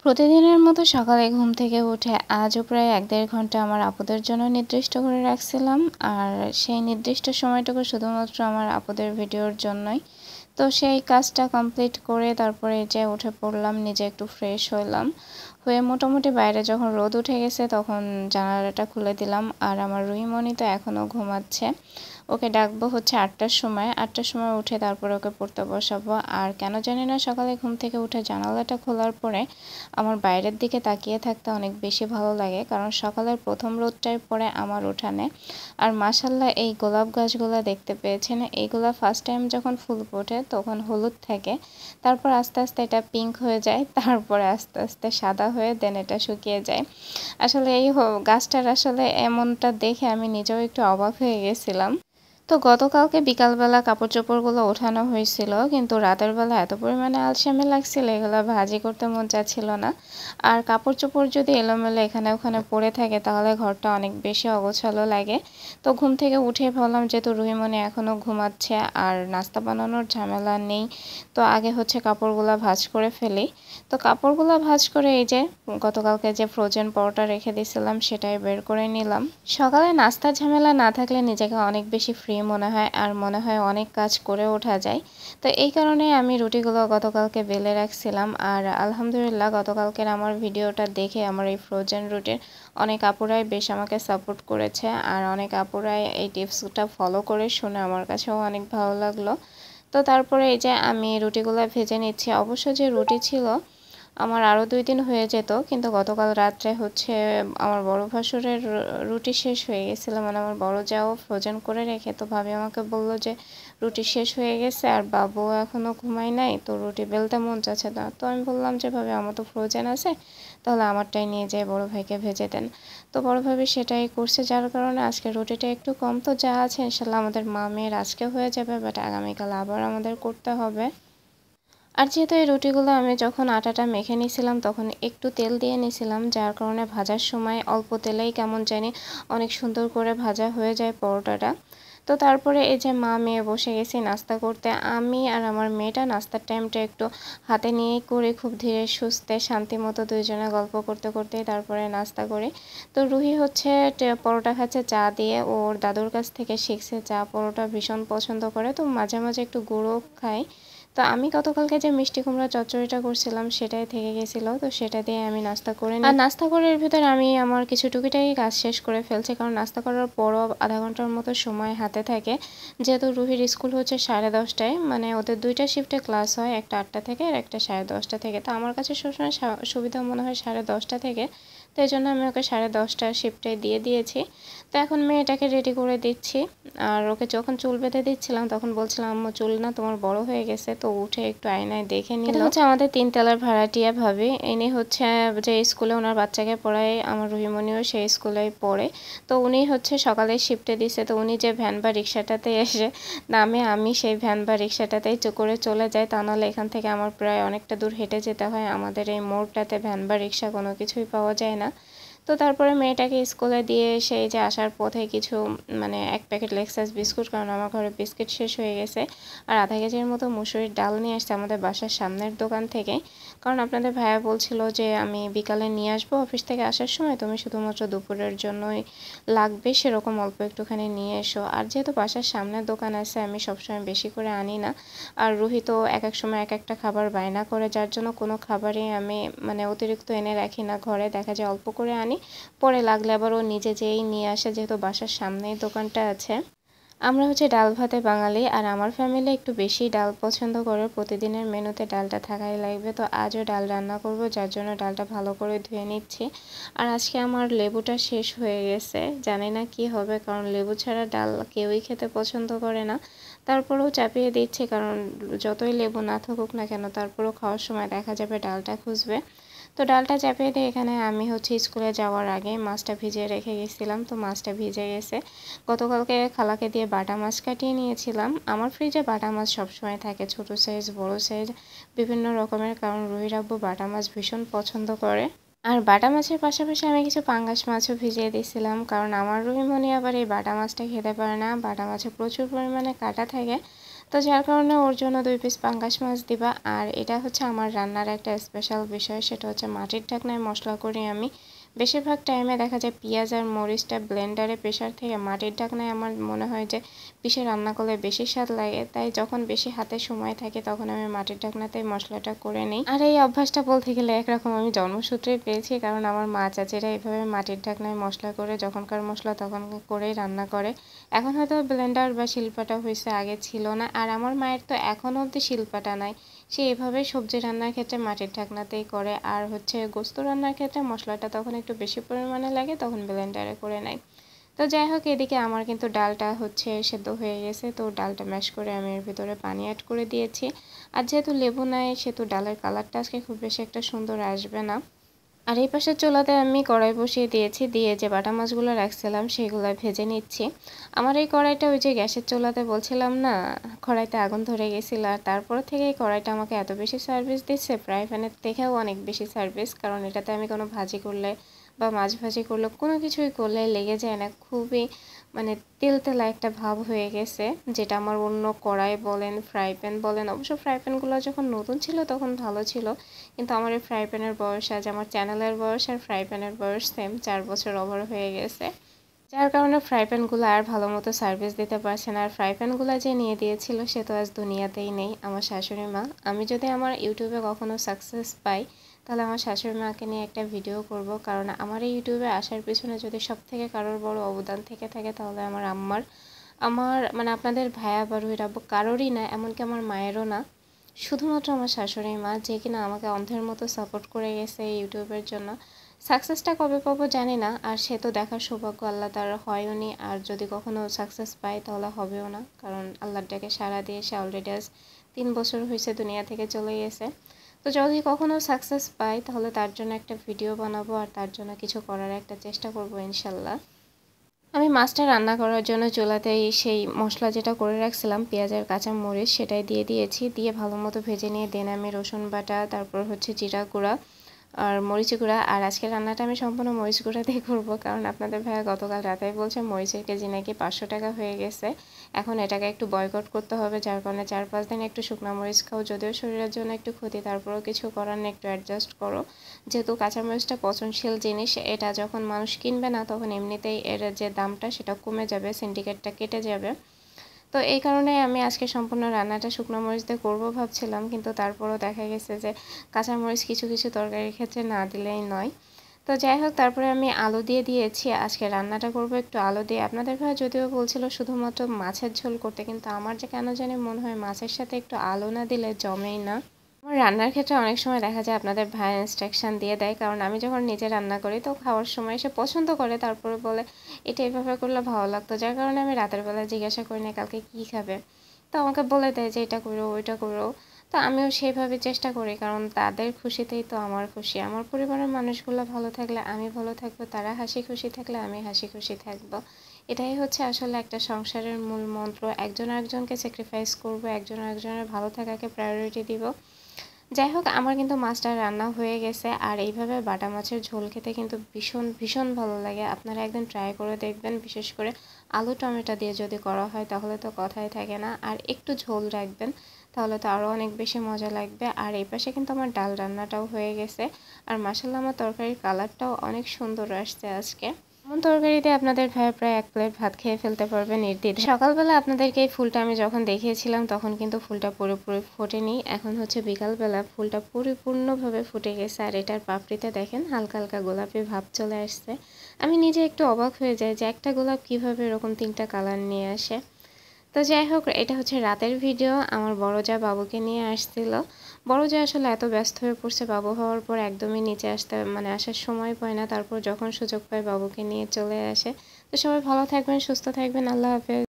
প্রতিদিনের মতো সকালে ঘুম থেকে উঠে আজও প্রায় ১-১.৫ ঘন্টা আমার আপুদের জন্য নির্দিষ্ট করে রাখছিলাম। আর সেই নির্দিষ্ট সময়টুকু শুধুমাত্র আমার আপুদের ভিডিওর জন্যই। তো সেই কাজটা কমপ্লিট করে তারপরে যে উঠে পড়লাম, নিজে একটু ফ্রেশ হলাম। হয়ে মোটামুটি বাইরে যখন রোদ উঠে গেছে তখন জানালাটা খুলে দিলাম। আর আমার রুহিমণি তো এখনও ঘুমাচ্ছে। ওকে ডাকবো হচ্ছে ৮টার সময়। ৮টার সময় উঠে তারপরে ওকে পড়তে বসাবো। আর কেন জানি না সকালে ঘুম থেকে উঠে জানালাটা খোলার পরে আমার বাইরের দিকে তাকিয়ে থাকতে অনেক বেশি ভালো লাগে, কারণ সকালের প্রথম রোদটাই পড়ে আমার উঠানে। আর মাশাল্লাহ এই গোলাপ গাছগুলো দেখতে পেয়েছেন, এইগুলা ফার্স্ট টাইম যখন ফুল ফোটে তখন হলুদ থাকে, তারপর আস্তে আস্তে এটা পিঙ্ক হয়ে যায়, তারপরে আস্তে আস্তে সাদা হয়ে দেন এটা শুকিয়ে যায়। আসলে এই গাছটার আসলে এমনটা দেখে আমি নিজেও একটু অবাক হয়ে গেছিলাম। তো গতকালকে বিকালবেলা কাপড় চোপড়গুলো ওঠানো হয়েছিল, কিন্তু রাতের বেলা এত পরিমাণে আলসেমি লাগছিল, এগুলো ভাজি করতে মন চাচ্ছিল না। আর কাপড় চোপড় যদি এলোমেলো এখানে ওখানে পড়ে থাকে তাহলে ঘরটা অনেক বেশি অগোছালো লাগে। তো ঘুম থেকে উঠে ভাবলাম যেহেতু রুহিমণি এখনও ঘুমাচ্ছে আর নাস্তা বানানোর ঝামেলা নেই, তো আগে হচ্ছে কাপড়গুলো ভাঁজ করে ফেলি। তো কাপড়গুলো ভাঁজ করে এই যে গতকালকে যে ফ্রোজেন পরোটা রেখে দিয়েছিলাম সেটাই বের করে নিলাম। সকালে নাস্তার ঝামেলা না থাকলে নিজেকে অনেক বেশি ফ্রি মনে হয়, আর মনে হয় অনেক কাজ করে ওঠা যায়। তো এই কারণে আমি রুটিগুলো গতকালকে বেলে রাখছিলাম। আর আলহামদুলিল্লাহ গতকালকের আমার ভিডিওটা দেখে আমার এই ফ্রোজেন রুটির অনেক আপুরাই বেশ আমাকে সাপোর্ট করেছে, আর অনেক আপুরাই এই টিপসটা ফলো করে শুনে আমার কাছেও অনেক ভালো লাগলো। তো তারপরে এই যে আমি রুটিগুলো ভেজে নিচ্ছি। অবশ্য যে রুটি ছিল আমার আরও ২ দিন হয়ে যেত, কিন্তু গতকাল রাত্রে হচ্ছে আমার বড় ভাসুরের রুটি শেষ হয়ে গেছিলো, মানে আমার বড় যাও ফ্রোজেন করে রেখে, তো ভাবি আমাকে বললো যে রুটি শেষ হয়ে গেছে আর বাবু এখনও ঘুমায় নাই, তো রুটি বেলতে মন চাচ্ছে না। তো আমি বললাম যে ভাবি আমার তো ফ্রোজেন আছে, তাহলে আমারটাই নিয়ে যেয়ে বড় ভাইকে ভেজে দেন। তো বড় ভাবি সেটাই করছে, যার কারণে আজকে রুটিটা একটু কম, তো যা আছে ইনশাল্লাহ আমাদের মামের আজকে হয়ে যাবে, বাট আগামীকাল আবার আমাদের করতে হবে। আর যেহেতু এই রুটিগুলো আমি যখন আটাটা মেখে নিয়েছিলাম তখন একটু তেল দিয়ে নিয়েছিলাম, যার কারণে ভাজার সময় অল্প তেলেই কেমন জানি অনেক সুন্দর করে ভাজা হয়ে যায় পরোটাটা। তো তারপরে এই যে মা মেয়ে বসে গেছি নাস্তা করতে। আমি আর আমার মেয়েটা নাস্তার টাইমটা একটু হাতে নিয়েই করি, খুব ধীরে সুস্থে শান্তি মতো দুইজনে গল্প করতে করতেই তারপরে নাস্তা করি। তো রুহি হচ্ছে পরোটা খাচ্ছে চা দিয়ে, ওর দাদুর কাছ থেকে শিখছে চা পরোটা ভীষণ পছন্দ করে, তো মাঝে মাঝে একটু গুঁড়ো খায়। তো আমি গতকালকে যে মিষ্টি কুমড়া চচ্চড়িটা করছিলাম সেটাই থেকে গেছিলো, তো সেটা দিয়ে আমি নাস্তা করে নিই। আর নাস্তা করার ভিতরে আমি আমার কিছু টুকিটাকি কাজ শেষ করে ফেলছি, কারণ নাস্তা করার পরও আধা ঘন্টার মতো সময় হাতে থাকে। যেহেতু রুহির স্কুল হচ্ছে 10:30টায়, মানে ওদের 2টা শিফটে ক্লাস হয়, একটা 8টা থেকে আর একটা 10:30টা থেকে। তো আমার কাছে সবসময় সুবিধা মনে হয় 10:30টা থেকে, তো এই জন্য আমি ওকে 10:30টার শিফটে দিয়ে দিয়েছি। তো এখন মেয়েটাকে রেডি করে দিচ্ছি। আর ওকে যখন চুল বেঁধে দিচ্ছিলাম তখন বলছিলাম আম্মু চুল না তোমার বড় হয়ে গেছে, তো উঠে একটু আয়নায় দেখে নিল। এটা হচ্ছে আমাদের 3 তলার ভাড়াটিয়া ভাবি, ইনি হচ্ছে যে স্কুলে ওনার বাচ্চাকে পড়ায়, আমার রুহিমণিও সেই স্কুলেই পড়ে। তো উনি হচ্ছে সকালে শিফটে দিছে, তো উনি যে ভ্যান বা রিক্সাটাতে এসে নামে, আমি সেই ভ্যান বা রিক্সাটাতেই করে চলে যাই, তা নাহলে এখান থেকে আমার প্রায় অনেকটা দূর হেঁটে যেতে হয়। আমাদের এই মোড়টাতে ভ্যান বা রিক্সা কোনো কিছুই পাওয়া যায় না। তো তারপরে মেয়েটাকে স্কুলে দিয়ে এসে এই যে আসার পথে কিছু মানে 1 প্যাকেট লেক্সাস বিস্কুট, কারণ আমার ঘরে বিস্কিট শেষ হয়ে গেছে, আর আধা কেজির মতো মুসুরির ডাল নিয়ে আসছে আমাদের বাসার সামনের দোকান থেকে। কারণ আপনাদের ভাইয়া বলছিল যে আমি বিকালে নিয়ে আসবো অফিস থেকে আসার সময়, তুমি শুধুমাত্র দুপুরের জন্যই লাগবে সেরকম অল্প একটুখানি নিয়ে এসো। আর যেহেতু বাসার সামনের দোকান আছে আমি সবসময় বেশি করে আনি না, আর রুহি তো এক এক সময় এক একটা খাবার বায়না করে, যার জন্য কোনো খাবারই আমি মানে অতিরিক্ত এনে রাখি না ঘরে, দেখা যায় অল্প করে আনি, পরে লাগলে আবার ও নিজে যেই নিয়ে আসে, যেহেতু বাসার সামনেই দোকানটা আছে। আমরা হচ্ছে ডাল ভাতে বাঙালি, আর আমার ফ্যামিলি একটু বেশি ডাল পছন্দ করে, প্রতিদিনের মেনুতে ডালটা থাকাই লাগবে। তো আজও ডাল রান্না করব, যার জন্য ডালটা ভালো করে ধুয়ে নিচ্ছি। আর আজকে আমার লেবুটা শেষ হয়ে গেছে, জানি না কি হবে, কারণ লেবু ছাড়া ডাল কেউই খেতে পছন্দ করে না। তারপরেও চাপিয়ে দিচ্ছি, কারণ যতই লেবু না থাকুক না কেন তারপরেও খাওয়ার সময় দেখা যাবে ডালটা খুঁজবে। তো ডালটা চাপিয়ে দিয়ে এখানে আমি হচ্ছে স্কুলে যাওয়ার আগে মাছটা ভিজিয়ে রেখে গেছিলাম, তো মাছটা ভিজে গেছে। গতকালকে খালাকে দিয়ে বাটা মাছ কাটিয়ে নিয়েছিলাম। আমার ফ্রিজে বাটা মাছ সবসময় থাকে, ছোট সাইজ বড় সাইজ বিভিন্ন রকমের, কারণ রুহির আব্বু বাটা মাছ ভীষণ পছন্দ করে। আর বাটা মাছের পাশাপাশি আমি কিছু পাঙ্গাস মাছও ভিজিয়ে দিয়েছিলাম, কারণ আমার রুহিমণি আবার এই বাটা মাছটা খেতে পারে না, বাটা মাছে প্রচুর পরিমাণে কাঁটা থাকে। তো তো যার কারণে ওর জন্য 2 পিস পাঙ্গাস মাছ দিবা। আর এটা হচ্ছে আমার রান্নার একটা স্পেশাল বিষয়, সেটা হচ্ছে মাটির ঢাকনায় মশলা করি আমি। বেশিরভাগ টাইমে দেখা যায় পেঁয়াজ আর মরিচটা ব্লেন্ডারে পেশার থেকে মাটির ঢাকনায় আমার মনে হয় যে পিষে রান্না করলে বেশি স্বাদ লাগে। তাই যখন বেশি হাতে সময় থাকে তখন আমি মাটির ঢাকনাতেই মশলাটা করে নিই। আর এই অভ্যাসটা বলতে গেলে একরকম আমি জন্মসূত্রেই পেয়েছি, কারণ আমার মা চাচিরা এইভাবে মাটির ঢাকনায় মশলা করে যখনকার মশলা তখন করেই রান্না করে। এখন হয়তো ব্লেন্ডার বা শিলপাটা হয়েছে, আগে ছিল না। আর আমার মায়ের তো এখনও অবধি শিলপাটা নাই, সে এভাবে সবজি রান্নার ক্ষেত্রে মাটির ঢাকনাতেই করে। আর হচ্ছে গোস্ত রান্নার ক্ষেত্রে মশলাটা তখন একটু বেশি পরিমাণে লাগে, তখন ব্লেন্ডারে করে নেয়। তো যাই হোক, এদিকে আমার কিন্তু ডালটা হচ্ছে সেদ্ধ হয়ে গেছে। তো ডালটা ম্যাশ করে আমি এর ভিতরে পানি অ্যাড করে দিয়েছি। আর যেহেতু লেবু নাই সেহেতু ডালের কালারটা আজকে খুব বেশি একটা সুন্দর আসবে না। আর এই পাশের চুলাতে আমি কড়াই বসিয়ে দিয়েছি, দিয়ে যে বাটা মাছগুলো রাখছিলাম সেগুলো ভেজে নিচ্ছি। আমার এই কড়াইটা ওই যে গ্যাসের চুলাতে বলছিলাম না, কড়াইতে আগুন ধরে গেছিল। আর তারপর থেকে এই কড়াইটা আমাকে এত বেশি সার্ভিস দিচ্ছে, ফ্রাই প্যানের থেকেও অনেক বেশি সার্ভিস। কারণ এটাতে আমি কোনো ভাজি করলে বা মাছ ভাজি করলে কোনো কিছুই করলে লেগে যায় না, খুবই মানে তেলতেলা একটা ভাব হয়ে গেছে, যেটা আমার অন্য কড়াই বলেন ফ্রাই প্যান বলেন, অবশ্য ফ্রাই প্যানগুলো যখন নতুন ছিল তখন ভালো ছিল, কিন্তু আমার এই ফ্রাই প্যানের বয়স, আজ আমার চ্যানেলের বয়স আর ফ্রাই প্যানের বয়স সেম 4 বছর ওভার হয়ে গেছে। যার কারণে ফ্রাই প্যানগুলো আর ভালো মতো সার্ভিস দিতে পারছে না। আর ফ্রাই প্যানগুলো যে নিয়ে দিয়েছিল সে তো আজ দুনিয়াতেই নেই, আমার শাশুড়ি মা। আমি যদি আমার ইউটিউবে কখনো সাকসেস পাই তাহলে আমার শাশুড়ি মাকে নিয়ে একটা ভিডিও করব, কারণ আমার এই ইউটিউবে আসার পিছনে যদি সব থেকে কারোর বড় অবদান থেকে থাকে তাহলে আমার আম্মার। আমার মানে আপনাদের ভাইয়া বা রুহির আব্বু কারোরই না, এমনকি আমার মায়েরও না, শুধুমাত্র আমার শাশুড়ি মা, যে কিনা আমাকে অন্ধের মতো সাপোর্ট করে গেছে এই ইউটিউবের জন্য। সাকসেসটা কবে পাবো জানি না, আর সে তো দেখার সৌভাগ্য আল্লাহ তার হয়ওনি, আর যদি কখনো সাকসেস পাই তাহলে হবেও না, কারণ আল্লাহর ডাকে সাড়া দিয়ে সে অলরেডি আজ 3 বছর হয়েছে দুনিয়া থেকে চলে গেছে। তো যদি কখনো সাকসেস পাই তাহলে তার জন্য একটা ভিডিও বানাবো, আর তার জন্য কিছু করার একটা চেষ্টা করবো ইনশাল্লাহ। আমি মাছটা রান্না করার জন্য চুলাতেই সেই মশলা যেটা করে রাখছিলাম পেঁয়াজ আর কাঁচা মরিচ সেটাই দিয়ে দিয়েছি, দিয়ে ভালো মতো ভেজে নিয়ে দেন আমি রসুন বাটা, তারপর হচ্ছে জিরা গুঁড়া আর মরিচ গুঁড়া। আর আজকে রান্নাটা আমি সম্পূর্ণ মরিচ গুঁড়া দিয়ে করবো, কারণ আপনাদের ভাইয়া গতকাল রাতেই বলছে মরিচের কেজি নাকি 500 টাকা হয়ে গেছে, এখন এটাকে একটু বয়কট করতে হবে। যার কারণে 4-5 দিন একটু শুকনো মরিচ খাও, যদিও শরীরের জন্য একটু ক্ষতি, তারপরেও কিছু করার নেই, একটু অ্যাডজাস্ট করো। যেহেতু কাঁচামরিচটা পচনশীল জিনিস, এটা যখন মানুষ কিনবে না তখন এমনিতেই এর যে দামটা সেটা কমে যাবে, সিন্ডিকেটটা কেটে যাবে। তো এই কারণে আমি আজকে সম্পূর্ণ রান্নাটা শুকনো মরিচ দিয়ে করবো ভাবছিলাম, কিন্তু তারপরও দেখা গেছে যে কাঁচামরিচ কিছু কিছু তরকারির ক্ষেত্রে না দিলেই নয়। তো যাই হোক, তারপরে আমি আলু দিয়ে দিয়েছি, আজকে রান্নাটা করব একটু আলু দিয়ে। আপনাদের ভাই যদিও বলছিল শুধুমাত্র মাছের ঝোল করতে, কিন্তু আমার যে কেন জানি মনে হয় মাছের সাথে একটু আলু না দিলে জমেই না। আমার রান্নার ক্ষেত্রে অনেক সময় দেখা যায় আপনাদের ভাই ইনস্ট্রাকশন দিয়ে দেয়, কারণ আমি যখন নিজে রান্না করি তো খাওয়ার সময় সে পছন্দ করে, তারপরে বলে এটা এভাবে করলে ভালো লাগতো, যার কারণে আমি রাতের বেলা জিজ্ঞাসা করি না কালকে কী খাবে, তো আমাকে বলে দেয় যে এটা করো ওইটা করো। তো আমিও সেইভাবে চেষ্টা করি, কারণ তাদের খুশিতেই তো আমার খুশি। আমার পরিবারের মানুষগুলো ভালো থাকলে আমি ভালো থাকবো, তারা হাসি খুশি থাকলে আমি হাসি খুশি থাকবো। এটাই হচ্ছে আসলে একটা সংসারের মূল মন্ত্র। একজন আরেকজনকে স্যাক্রিফাইস করবো, একজন আরেকজনের ভালো থাকাকে প্রায়োরিটি দিব। যাই হোক, আমার কিন্তু মাছটা রান্না হয়ে গেছে। আর এইভাবে বাটা মাছের ঝোল খেতে কিন্তু ভীষণ ভীষণ ভালো লাগে, আপনারা একদিন ট্রাই করে দেখবেন। বিশেষ করে আলু টমেটো দিয়ে যদি করা হয় তাহলে তো কথাই থাকে না, আর একটু ঝোল রাখবেন তাহলে তো আরও অনেক বেশি মজা লাগবে। আর এই পাশে কিন্তু আমার ডাল রান্নাটাও হয়ে গেছে, আর মাসাল্লাহ আমার তরকারির কালারটাও অনেক সুন্দর আসছে আজকে। এমন তরকারিতে আপনাদের ভাইয়া প্রায় 1 প্লেট ভাত খেয়ে ফেলতে পারবে নির্দ্বিধায়। সকালবেলা আপনাদেরকে এই ফুলটা আমি যখন দেখিয়েছিলাম তখন কিন্তু ফুলটা পুরোপুরি ফোটেনি, এখন হচ্ছে বিকালবেলা ফুলটা পরিপূর্ণভাবে ফুটে গেছে। আর এটার পাপড়িতে দেখেন হালকা হালকা গোলাপি ভাব চলে আসছে। আমি নিজে একটু অবাক হয়ে যাই যে একটা গোলাপ কীভাবে এরকম 3টা কালার নিয়ে আসে। তো যাই হোক, এটা হচ্ছে রাতের ভিডিও। আমার বড় যা বাবুকে নিয়ে আসছিল, বড় যা আসলে এত ব্যস্ত হয়ে পড়ছে বাবু হওয়ার পর, একদমই নিচে আসতে মানে আসার সময় পায় না, তারপর যখন সুযোগ পায় বাবুকে নিয়ে চলে আসে। তো সবাই ভালো থাকবেন, সুস্থ থাকবেন, আল্লাহ হাফেজ।